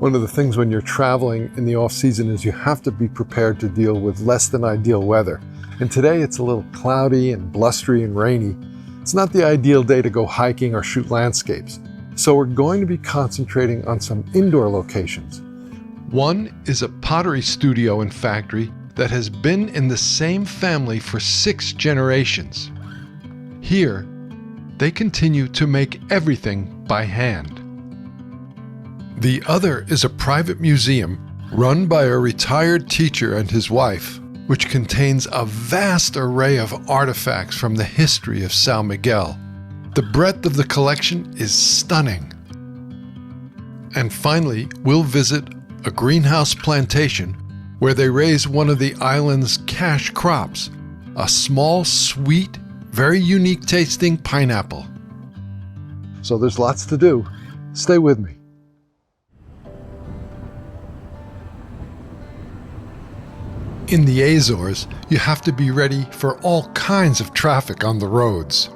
One of the things when you're traveling in the off-season is you have to be prepared to deal with less than ideal weather. And today it's a little cloudy and blustery and rainy. It's not the ideal day to go hiking or shoot landscapes. So we're going to be concentrating on some indoor locations. One is a pottery studio and factory that has been in the same family for 6 generations. Here, they continue to make everything by hand. The other is a private museum run by a retired teacher and his wife, which contains a vast array of artifacts from the history of Sao Miguel. The breadth of the collection is stunning. And finally, we'll visit a greenhouse plantation where they raise one of the island's cash crops, a small, sweet, very unique tasting pineapple. So there's lots to do. Stay with me. In the Azores, you have to be ready for all kinds of traffic on the roads.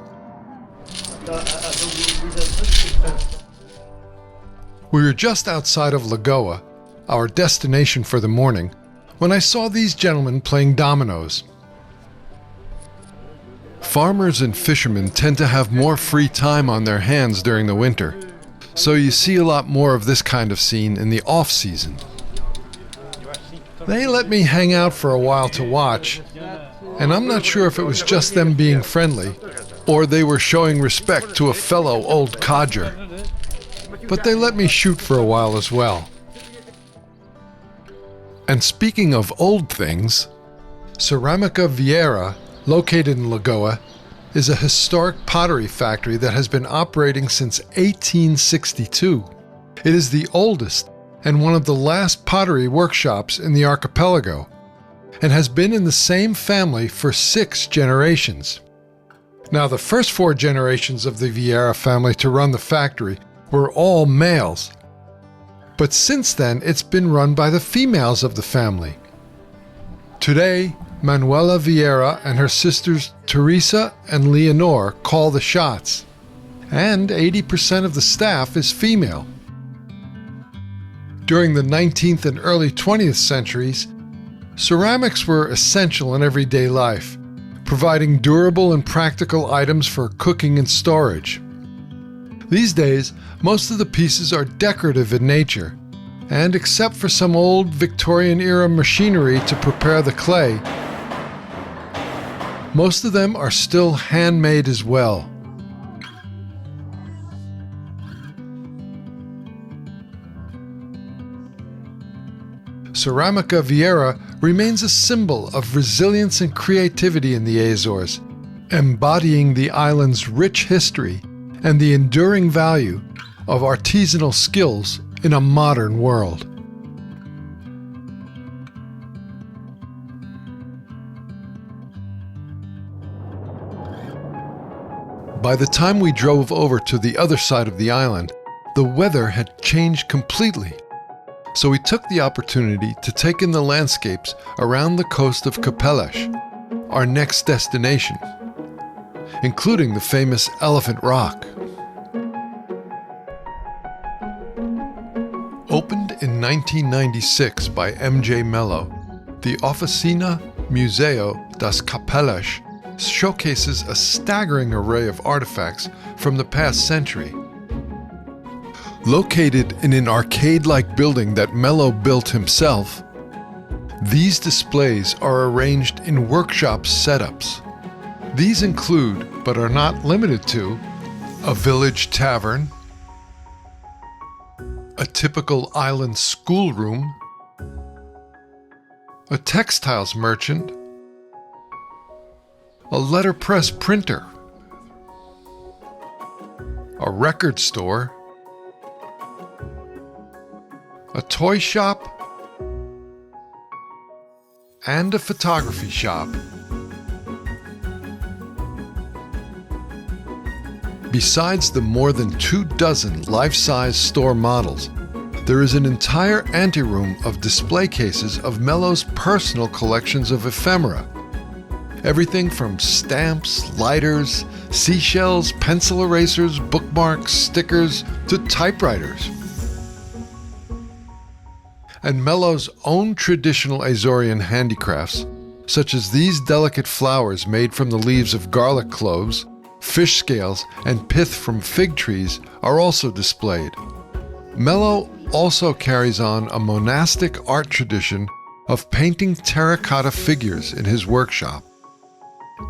We were just outside of Lagoa, our destination for the morning, when I saw these gentlemen playing dominoes. Farmers and fishermen tend to have more free time on their hands during the winter, so you see a lot more of this kind of scene in the off-season. They let me hang out for a while to watch, and I'm not sure if it was just them being friendly, or they were showing respect to a fellow old codger. But they let me shoot for a while as well. And speaking of old things, Ceramica Vieira, located in Lagoa, is a historic pottery factory that has been operating since 1862. It is the oldest and one of the last pottery workshops in the archipelago, and has been in the same family for 6 generations. Now, the first 4 generations of the Vieira family to run the factory were all males, but since then it's been run by the females of the family. Today, Manuela Vieira and her sisters Teresa and Leonor call the shots, and 80% of the staff is female. During the 19th and early 20th centuries, ceramics were essential in everyday life, providing durable and practical items for cooking and storage. These days, most of the pieces are decorative in nature, and except for some old Victorian-era machinery to prepare the clay, most of them are still handmade as well. Ceramica Vieira remains a symbol of resilience and creativity in the Azores, embodying the island's rich history and the enduring value of artisanal skills in a modern world. By the time we drove over to the other side of the island, the weather had changed completely. So we took the opportunity to take in the landscapes around the coast of Capellas, our next destination, including the famous Elephant Rock. Opened in 1996 by M.J. Mello, the Oficina Museu das Capellas showcases a staggering array of artifacts from the past century. Located in an arcade-like building that Mello built himself, these displays are arranged in workshop setups. These include, but are not limited to, a village tavern, a typical island schoolroom, a textiles merchant, a letterpress printer, a record store, a toy shop, and a photography shop. Besides the more than 24 life-size store models, there is an entire anteroom of display cases of Mello's personal collections of ephemera. Everything from stamps, lighters, seashells, pencil erasers, bookmarks, stickers, to typewriters. and Melo's own traditional Azorean handicrafts, such as these delicate flowers made from the leaves of garlic cloves, fish scales, and pith from fig trees, are also displayed. Melo also carries on a monastic art tradition of painting terracotta figures in his workshop.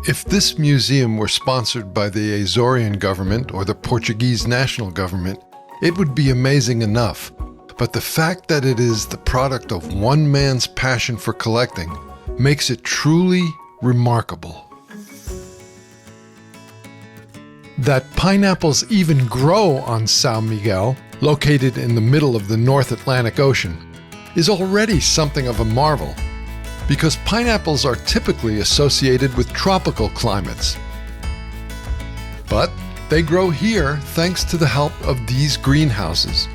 If this museum were sponsored by the Azorean government or the Portuguese national government, it would be amazing enough. But the fact that it is the product of one man's passion for collecting makes it truly remarkable. That pineapples even grow on Sao Miguel, located in the middle of the North Atlantic Ocean, is already something of a marvel, because pineapples are typically associated with tropical climates. But they grow here thanks to the help of these greenhouses,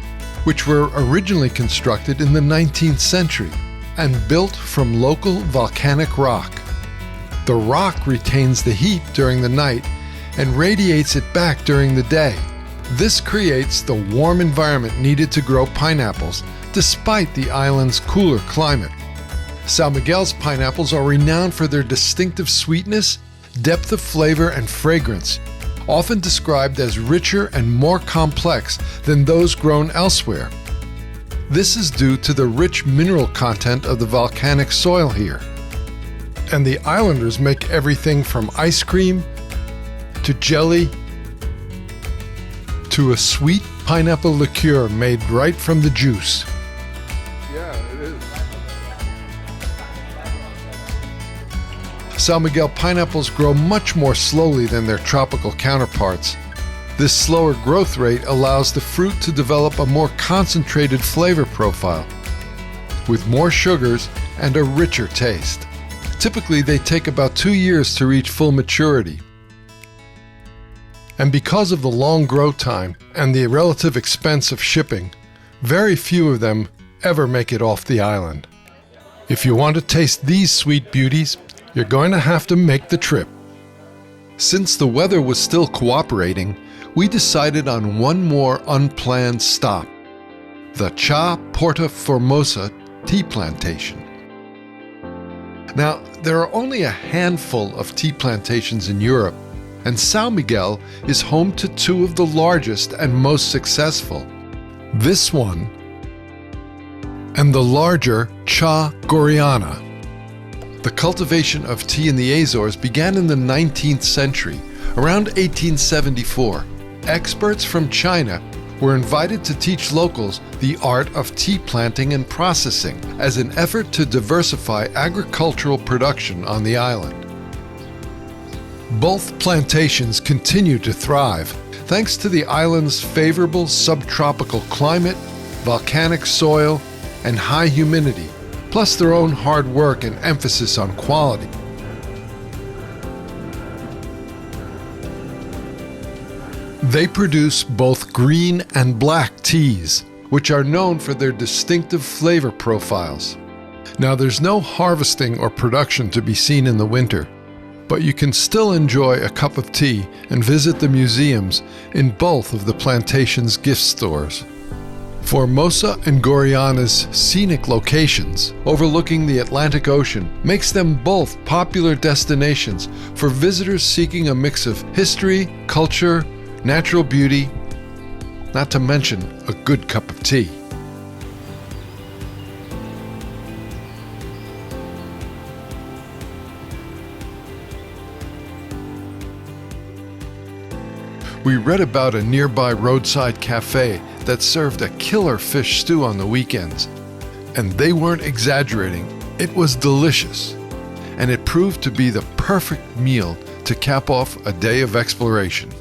which were originally constructed in the 19th century and built from local volcanic rock. The rock retains the heat during the night and radiates it back during the day. This creates the warm environment needed to grow pineapples, despite the island's cooler climate. Sao Miguel's pineapples are renowned for their distinctive sweetness, depth of flavor, and fragrance, often described as richer and more complex than those grown elsewhere. This is due to the rich mineral content of the volcanic soil here. And the islanders make everything from ice cream to jelly to a sweet pineapple liqueur made right from the juice. Yeah, it is. Sao Miguel pineapples grow much more slowly than their tropical counterparts. This slower growth rate allows the fruit to develop a more concentrated flavor profile, with more sugars and a richer taste. Typically, they take about 2 years to reach full maturity. And because of the long grow time and the relative expense of shipping, very few of them ever make it off the island. If you want to taste these sweet beauties, you're going to have to make the trip. Since the weather was still cooperating, we decided on one more unplanned stop, the Cha Porta Formosa tea plantation. Now, there are only a handful of tea plantations in Europe, and Sao Miguel is home to 2 of the largest and most successful. This one and the larger Cha Goriana. The cultivation of tea in the Azores began in the 19th century, around 1874. Experts from China were invited to teach locals the art of tea planting and processing as an effort to diversify agricultural production on the island. Both plantations continue to thrive thanks to the island's favorable subtropical climate, volcanic soil, and high humidity, plus their own hard work and emphasis on quality. They produce both green and black teas, which are known for their distinctive flavor profiles. Now, there's no harvesting or production to be seen in the winter, but you can still enjoy a cup of tea and visit the museums in both of the plantation's gift stores. Formosa and Goriana's scenic locations overlooking the Atlantic Ocean makes them both popular destinations for visitors seeking a mix of history, culture, natural beauty, not to mention a good cup of tea. We read about a nearby roadside cafe that served a killer fish stew on the weekends. And they weren't exaggerating, it was delicious. And it proved to be the perfect meal to cap off a day of exploration.